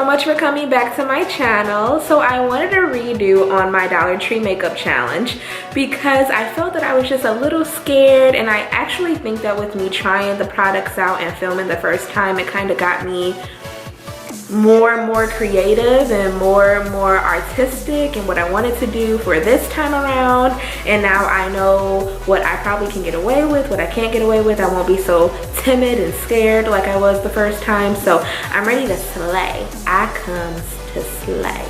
much for coming back to my channel. So I wanted to redo on my Dollar Tree makeup challenge because I felt that I was just a little scared, and I actually think that with me trying the products out and filming the first time, it kind of got me more and more creative and more artistic and what I wanted to do for this time around. And now I know what I probably can get away with, what I can't get away with. I won't be so timid and scared like I was the first time. So I'm ready to slay. I comes to slay.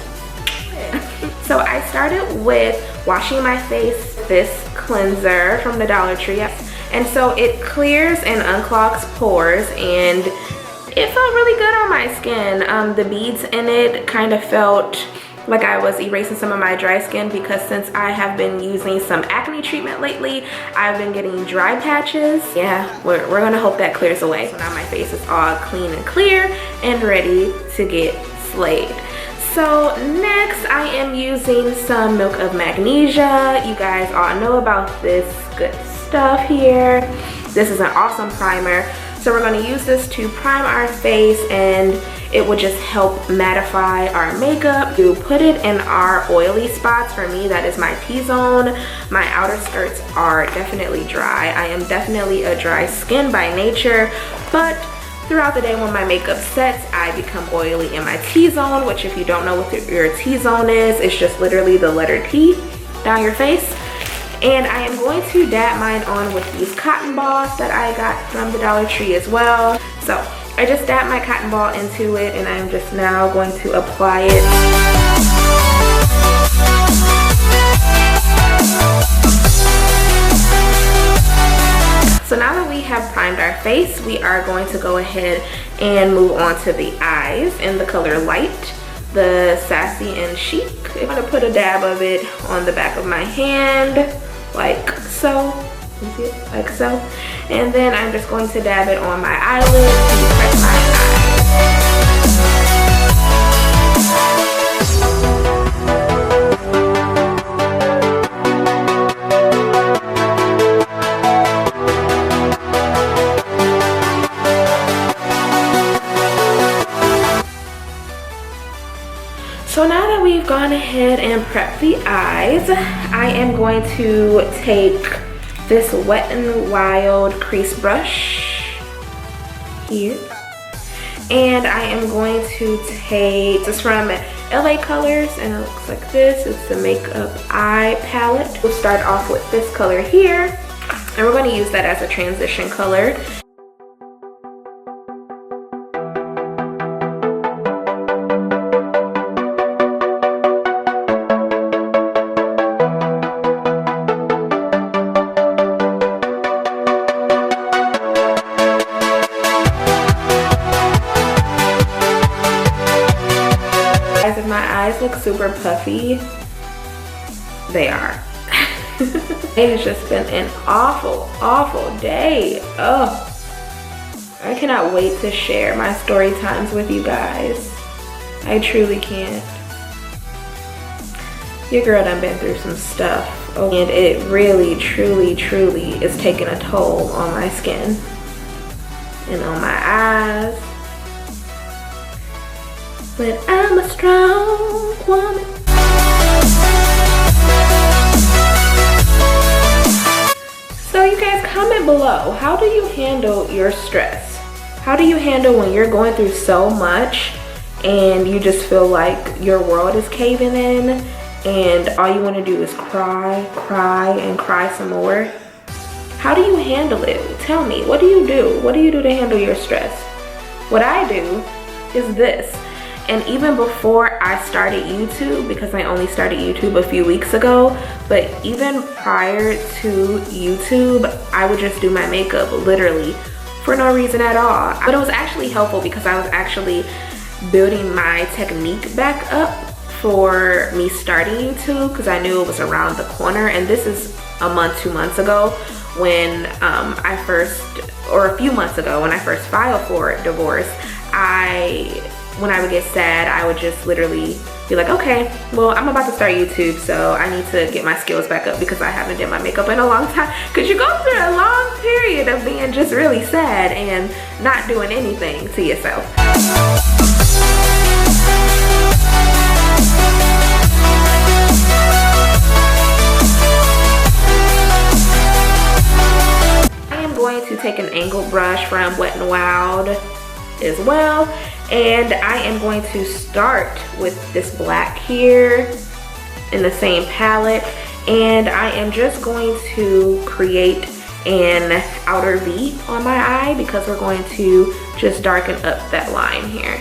So I started with washing my face, this cleanser from the Dollar Tree. And so it clears and unclogs pores, and it felt really good on my skin. The beads in it kind of felt like I was erasing some of my dry skin, because since I have been using some acne treatment lately, I've been getting dry patches. Yeah, we're gonna hope that clears away. So now my face is all clean and clear and ready to get slayed. So next I am using some Milk of Magnesia. You guys all know about this good stuff here. This is an awesome primer. So we're going to use this to prime our face, and it will just help mattify our makeup. You put it in our oily spots. For me, that is my T-zone. My outer skirts are definitely dry. I am definitely a dry skin by nature, but throughout the day when my makeup sets, I become oily in my T-zone, which if you don't know what your T-zone is, it's just literally the letter T down your face. And I am going to dab mine on with these cotton balls that I got from the Dollar Tree as well. So I just dabbed my cotton ball into it, and I'm just now going to apply it. So now that we have primed our face, we are going to go ahead and move on to the eyes in the color Light, the Sassy and Chic. I'm gonna put a dab of it on the back of my hand, like so. You see it? Like so. And then I'm just going to dab it on my eyelids to press my So now that we've gone ahead and prepped the eyes, I am going to take this Wet n Wild crease brush here, and I am going to take this from LA Colors, and it looks like this. It's the Makeup Eye Palette. We'll start off with this color here, and we're going to use that as a transition color. If my eyes look super puffy, they are. It has just been an awful day. Oh, I cannot wait to share my story times with you guys. I truly can't. Your girl done been through some stuff, and it really truly is taking a toll on my skin and on my eyes. But I'm a strong woman. So you guys, comment below, how do you handle your stress? How do you handle when you're going through so much and you just feel like your world is caving in and all you want to do is cry and cry some more? How do you handle it? Tell me, what do you do? What do you do to handle your stress? What I do is this. And even before I started YouTube, because I only started YouTube a few weeks ago, but even prior to YouTube, I would just do my makeup literally for no reason at all. But it was actually helpful because I was actually building my technique back up for me starting YouTube, because I knew it was around the corner. And this is a month, 2 months ago, when a few months ago when I first filed for divorce. When I would get sad, I would just literally be like, okay, well, I'm about to start YouTube, so I need to get my skills back up because I haven't done my makeup in a long time. Because you go through a long period of being just really sad and not doing anything to yourself. brush from Wet n Wild as well. And I am going to start with this black here in the same palette. And I am just going to create an outer V on my eye because we're going to just darken up that line here.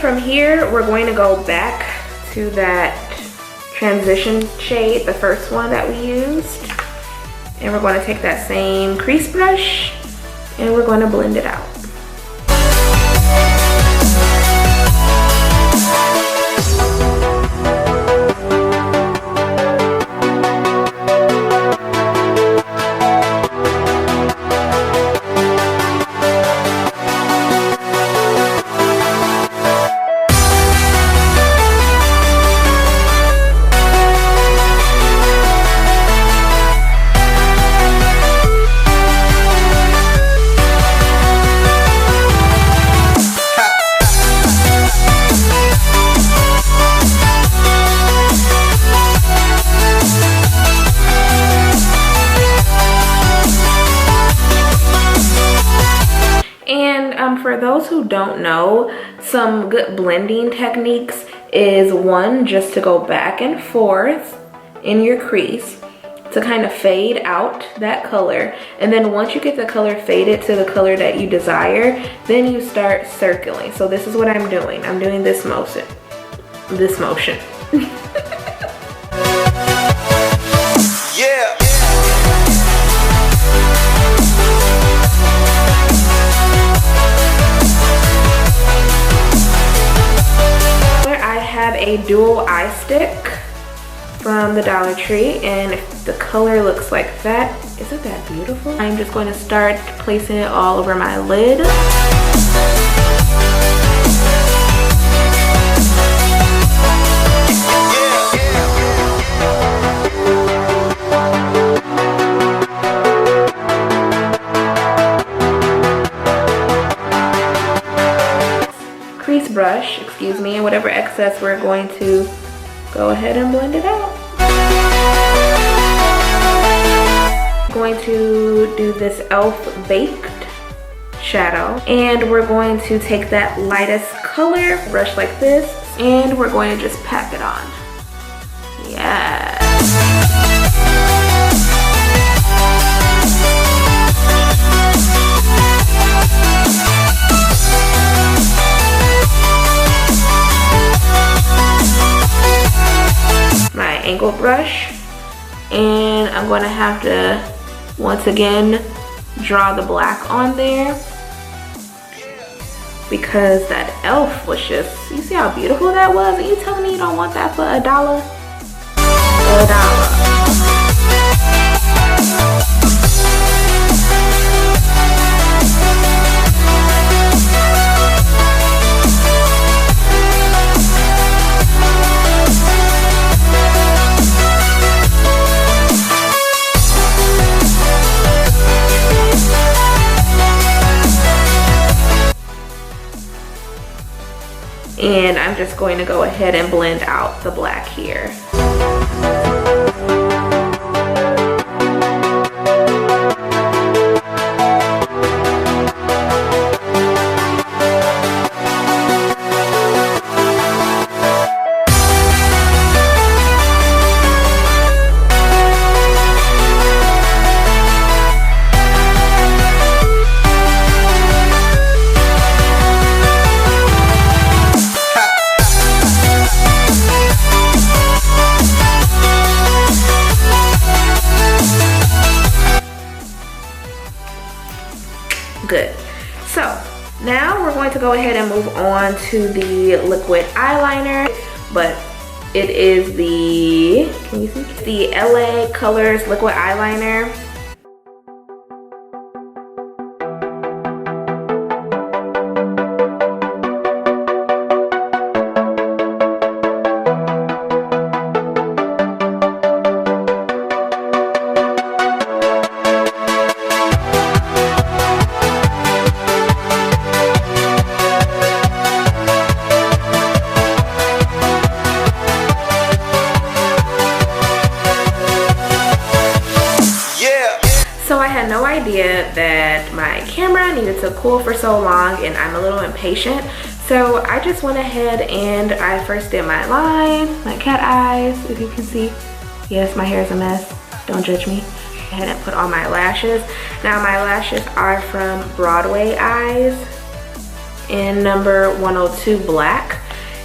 From here, we're going to go back to that transition shade, the first one that we used. And we're going to take that same crease brush and we're going to blend it out. For those who don't know, some good blending techniques is one, just to go back and forth in your crease to kind of fade out that color. And then once you get the color faded to the color that you desire, then you start circling. So this is what I'm doing. I'm doing this motion. Yeah. I have a dual eye stick from the Dollar Tree, and if the color looks like that, isn't that beautiful? I'm just going to start placing it all over my lid. Crease brush, excuse me, and whatever excess, we're going to go ahead and blend it out. I'm going to do this e.l.f. Baked shadow, and we're going to take that lightest color, brush like this, and we're going to just pack it on. Yes. My angle brush, and I'm going to have to once again draw the black on there because that e.l.f. was just, you see how beautiful that was? Are you telling me you don't want that for $1? $1. And I'm just going to go ahead and blend out the black here. Good. So now we're going to go ahead and move on to the liquid eyeliner, but it is the, can you see? The LA Colors liquid eyeliner. So I had no idea that my camera needed to cool for so long, and I'm a little impatient. So I just went ahead and I first did my line, my cat eyes, if you can see. Yes, my hair is a mess, don't judge me. I had to put on my lashes. Now my lashes are from Broadway Eyes in number 102 black.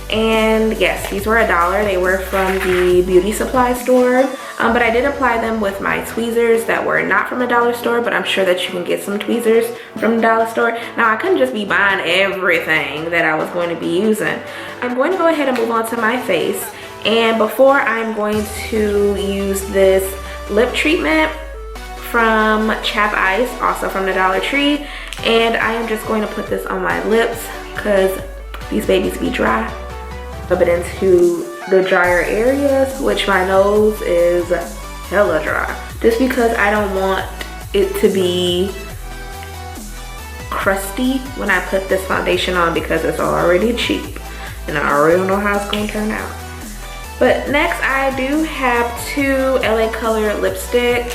And yes, these were $1. They were from the beauty supply store. But I did apply them with my tweezers that were not from a dollar store, but I'm sure that you can get some tweezers from the dollar store. Now I couldn't just be buying everything that I was going to be using. I'm going to go ahead and move on to my face. And before, I'm going to use this lip treatment from Chap Ice, also from the Dollar Tree. And I am just going to put this on my lips because these babies be dry. Rub it into the drier areas, which my nose is hella dry. Just because I don't want it to be crusty when I put this foundation on, because it's already cheap. And I already don't know how it's gonna turn out. But next I do have two LA Color lipstick.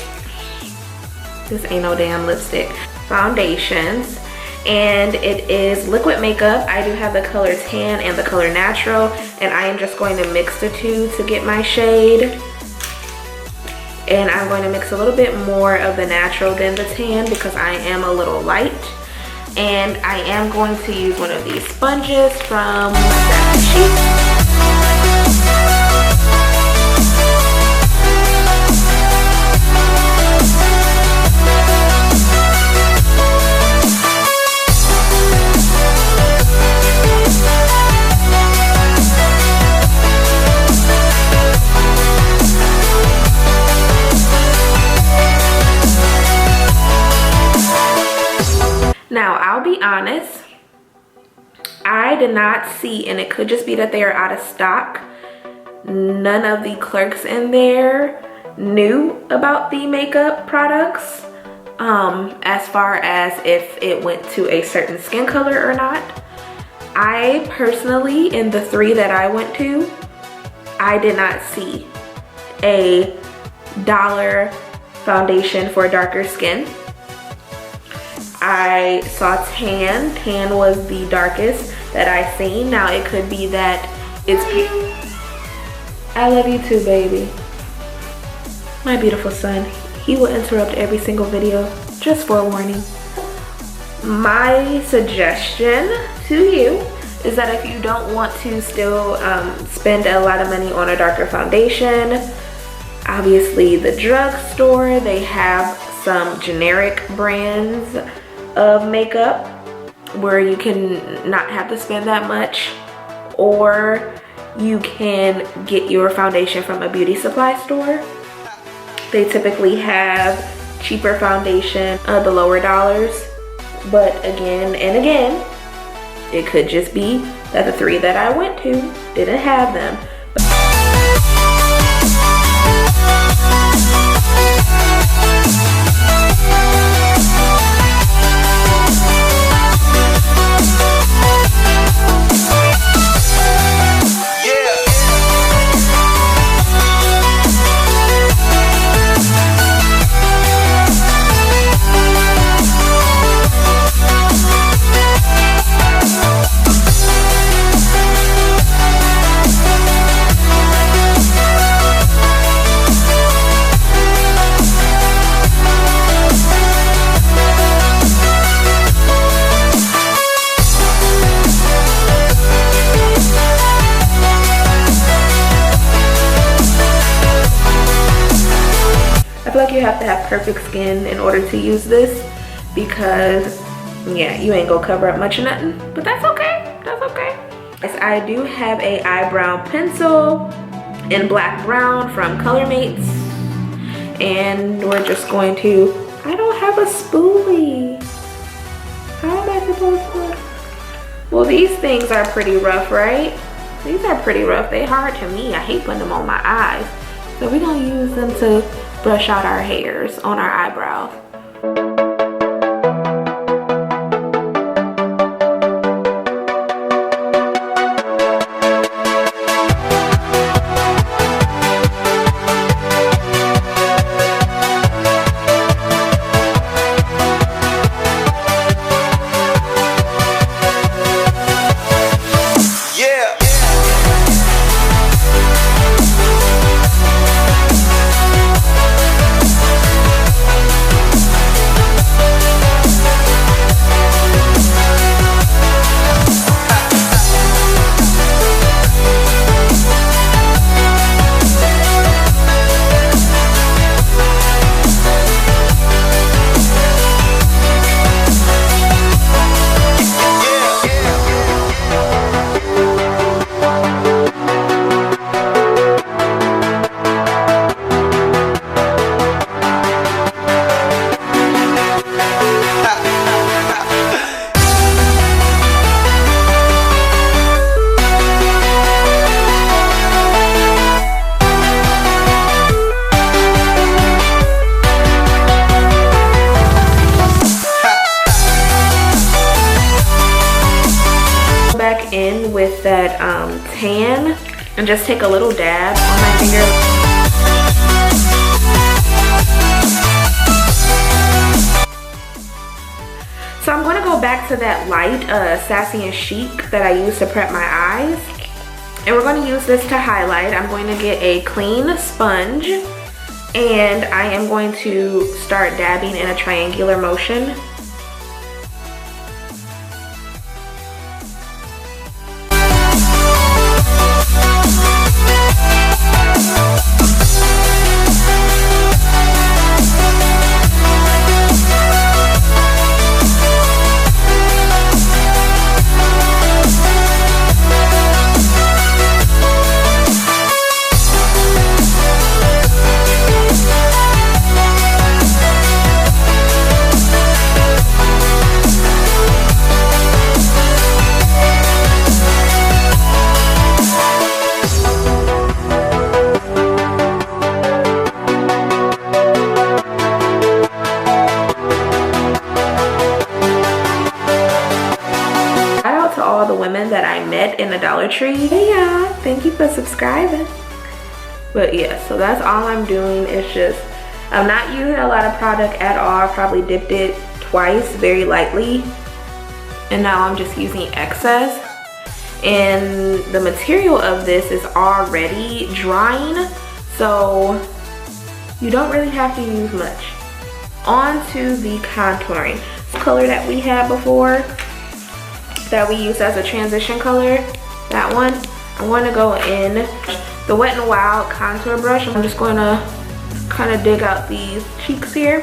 This ain't no damn lipstick. Foundations. And it is liquid makeup. I do have the color Tan and the color Natural, and I am just going to mix the two to get my shade. And I'm going to mix a little bit more of the Natural than the Tan because I am a little light. And I am going to use one of these sponges from Sassy Chic. Now, I'll be honest, I did not see, and it could just be that they are out of stock. None of the clerks in there knew about the makeup products as far as if it went to a certain skin color or not. I personally, in the 3 that I went to, I did not see a dollar foundation for darker skin. I saw Tan. Tan was the darkest that I seen. Now it could be that it's... I love you too, baby. My beautiful son. He will interrupt every single video, just forewarning. My suggestion to you is that if you don't want to still spend a lot of money on a darker foundation, obviously the drugstore, they have some generic brands of makeup where you can not have to spend that much, or you can get your foundation from a beauty supply store. They typically have cheaper foundation, the lower dollars, but again and again, it could just be that the 3 that I went to didn't have them. You have to have perfect skin in order to use this, because yeah, you ain't gonna cover up much of nothing, but that's okay, that's okay. Yes, I do have a eyebrow pencil in black brown from Color Mates, and we're just going to, I don't have a spoolie. How am I supposed to? Well, these things are pretty rough, right? These are pretty rough. They hard to me. I hate putting them on my eyes. So we're gonna use them to brush out our hairs on our eyebrows. and just take a little dab on my finger. So I'm going to go back to that light Sassy and Chic that I used to prep my eyes. And we're going to use this to highlight. I'm going to get a clean sponge and I am going to start dabbing in a triangular motion. All the women that I met in the Dollar Tree. Hey y'all, thank you for subscribing. But yeah, so that's all I'm doing. It's just, I'm not using a lot of product at all. I probably dipped it twice very lightly. And now I'm just using excess. And the material of this is already drying, so you don't really have to use much. On to the contouring. This color that we had before, that we used as a transition color, that one, I'm going to go in the Wet n Wild contour brush. I'm just going to kind of dig out these cheeks here.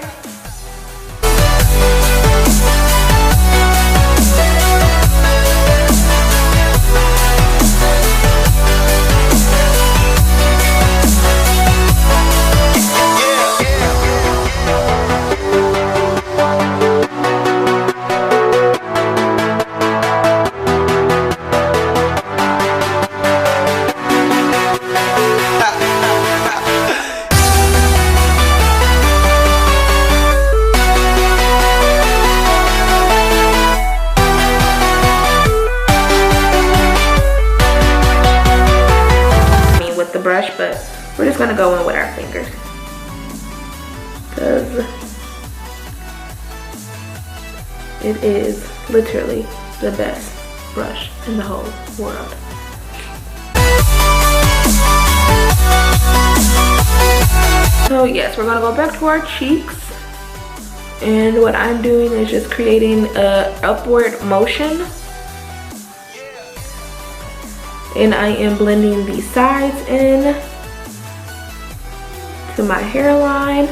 Brush, but we're just gonna go in with our fingers because it is literally the best brush in the whole world. So yes, we're gonna go back to our cheeks, and what I'm doing is just creating a upward motion. And I am blending the sides in to my hairline.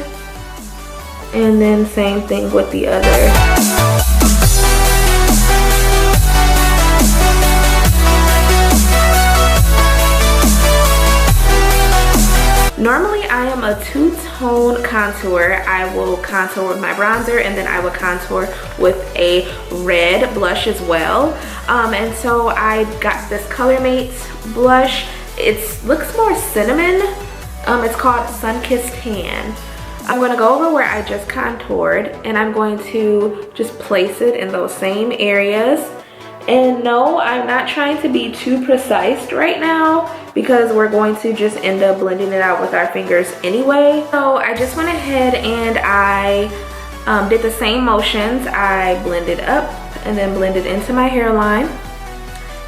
And then same thing with the other. Normally I am a two-tone contour. I will contour with my bronzer and then I will contour with a red blush as well. And so I got this Color Mates blush. It looks more cinnamon. It's called Sunkissed Tan. I'm going to go over where I just contoured and I'm going to just place it in those same areas. And no, I'm not trying to be too precise right now because we're going to just end up blending it out with our fingers anyway. So I just went ahead and I did the same motions. I blended up and then blended into my hairline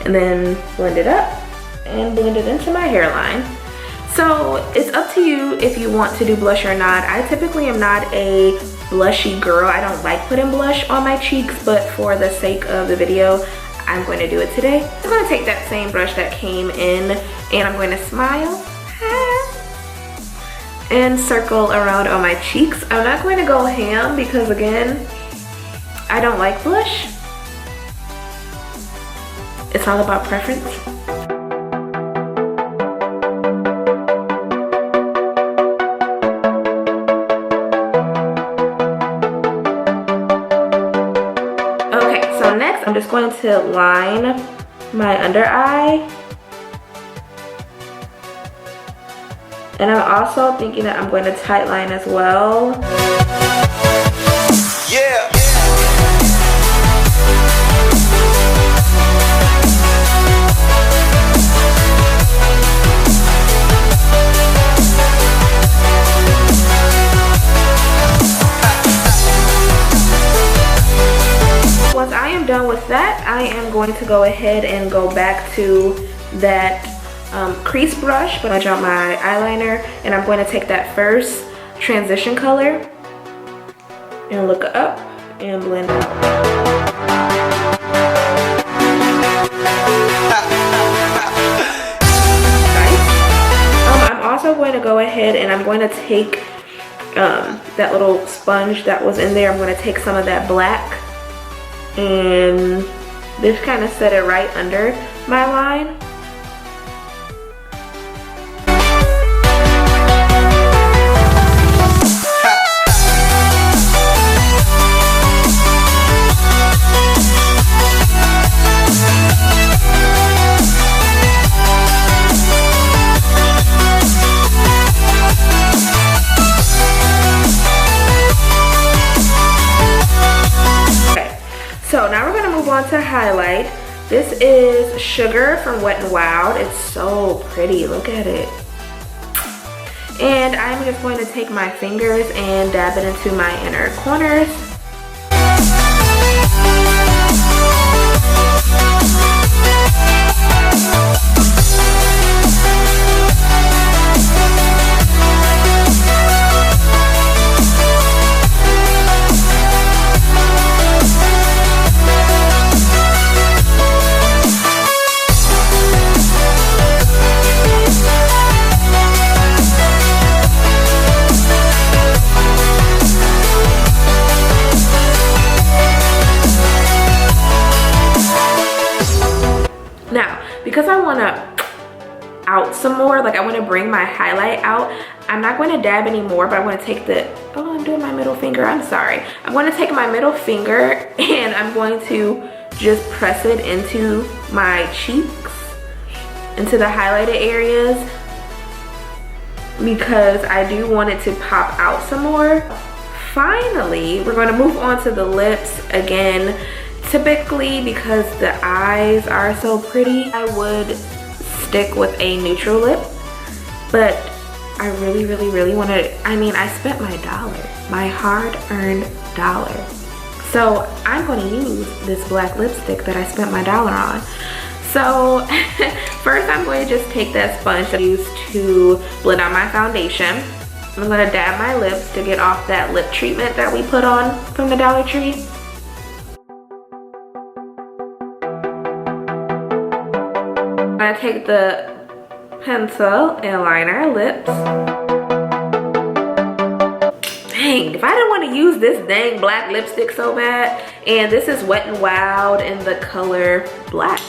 and then blended up and blended into my hairline. So it's up to you if you want to do blush or not. I typically am not a blushy girl. I don't like putting blush on my cheeks, but for the sake of the video, I'm going to do it today. I'm going to take that same brush that came in and I'm going to smile and circle around on my cheeks. I'm not going to go ham because again, I don't like blush. It's all about preference. Next, I'm just going to line my under eye. And I'm also thinking that I'm going to tight line as well. Yeah. I am going to go ahead and go back to that crease brush, but I'll drop my eyeliner, and I'm going to take that first transition color and look up and blend out. I'm also going to go ahead and I'm going to take that little sponge that was in there. I'm going to take some of that black and just kind of set it right under my line. So now we're gonna move on to highlight. This is Sugar from Wet n Wild. It's so pretty, look at it. And I'm just going to take my fingers and dab it into my inner corners. Because I want to out some more, like I want to bring my highlight out, I'm not going to dab anymore, but I'm going to take the, oh, I'm doing my middle finger, I'm sorry. I'm going to take my middle finger and I'm going to just press it into my cheeks, into the highlighted areas, because I do want it to pop out some more. Finally, we're going to move on to the lips again. Typically, because the eyes are so pretty, I would stick with a neutral lip, but I really want to, I mean, I spent my dollar, my hard-earned dollar. So I'm going to use this black lipstick that I spent my dollar on. So first I'm going to just take that sponge that I used to blend out my foundation. I'm going to dab my lips to get off that lip treatment that we put on from the Dollar Tree. I'm gonna take the pencil and line our lips. Dang, if I didn't want to use this dang black lipstick so bad. And this is Wet n Wild in the color black.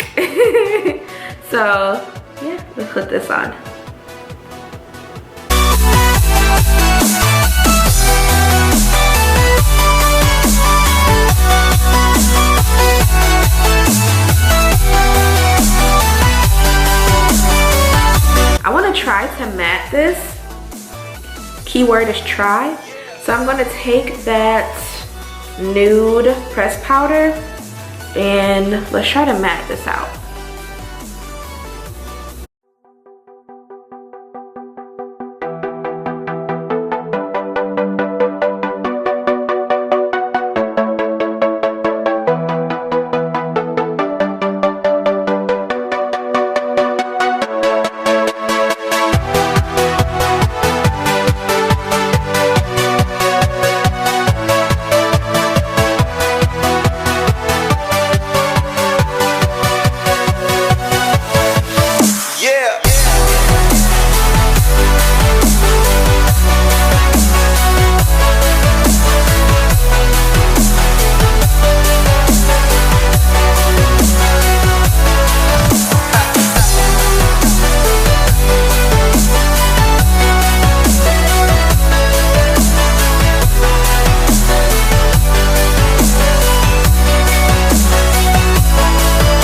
So yeah, let's put this on. I want to try to matte this. Keyword is try. So I'm going to take that nude pressed powder and let's try to matte this out.